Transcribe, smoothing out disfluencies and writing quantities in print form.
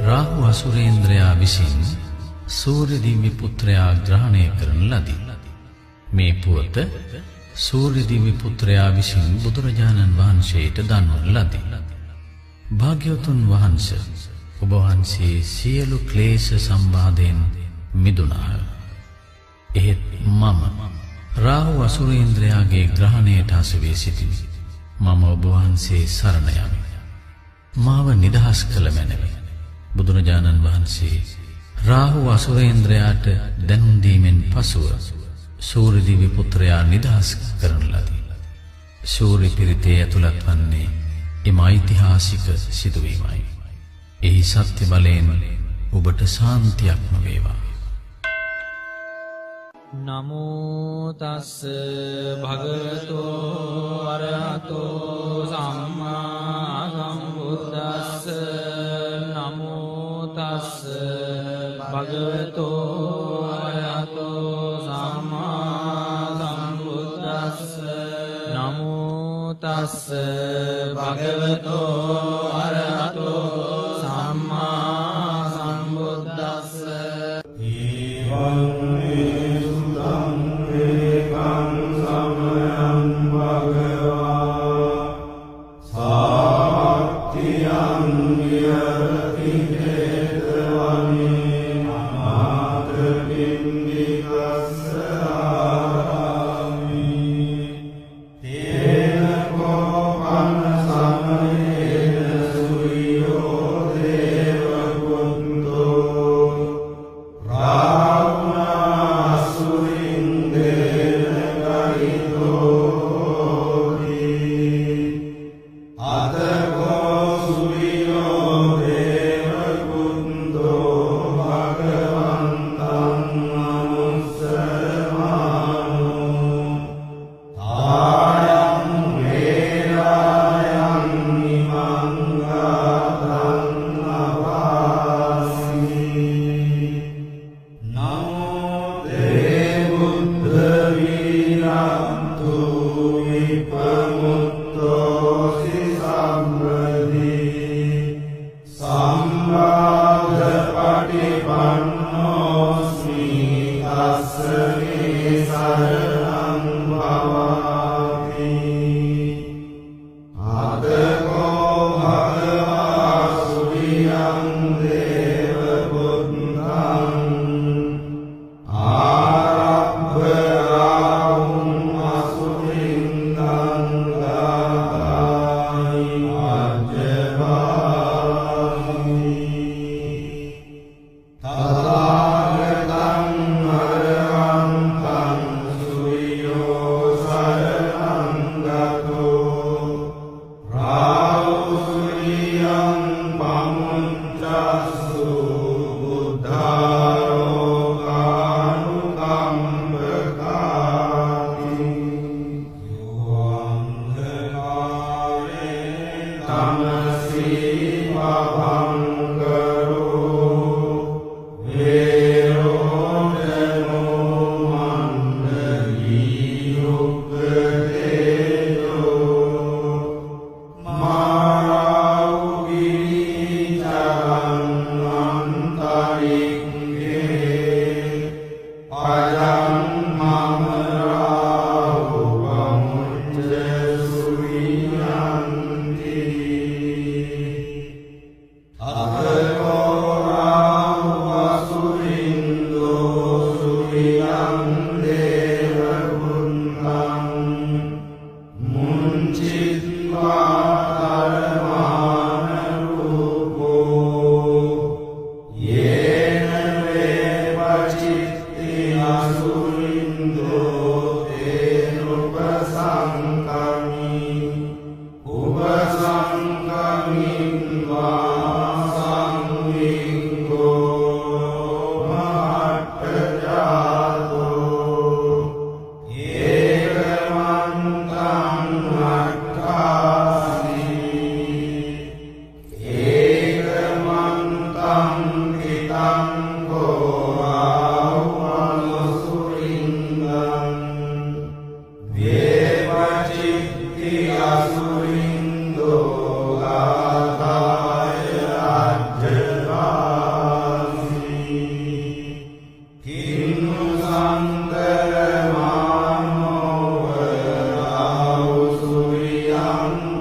රාහු අසුරේන්ද්‍රයා විසින් සූර්ය දිව්‍ය පුත්‍රයා ග්‍රහණය කරන ලදී. මේ පුවත සූර්ය දිව්‍ය පුත්‍රයා විසින් බුදුරජාණන් වහන්සේට දන්වන ලදී. භාග්‍යවතුන් වහන්සේ ඔබ වහන්සේ සියලු ක්ලේශ සම්බාධයෙන් මිදුණාහ. එහෙත් මම රාහු අසුරේන්ද්‍රයාගේ ග්‍රහණයට හසුවී සිටිමි. මම ඔබ වහන්සේ සරණ යමි. මාව නිදහස් කළ මැනවි. බුදුරජාණන් වහන්සේ රාහු අසුරේන්ද්‍රයාට දැනුම් දීමෙන් පසුව සූර්ය දිව්‍ය පුත්‍රයා නිදහස් කරන ලදී. සූර්ය පිරිතේ ඇතුළත් වන්නේ එම ඓතිහාසික සිදුවීමයි. එහි සත්‍ය බලයෙන් ඔබට ශාන්තියක්ම වේවා. නමෝ තස්ස භගවතෝ අරහතෝ සම්මා සම්බුද්දස්ස. නමෝ තස්ස භගවතෝ අරහතෝ සම්මා සම්බුද්දස්ස. නමෝ තස්ස භගවතෝ අරහතෝ සම්මා සම්බුද්දස්ස. සම්බුද්දං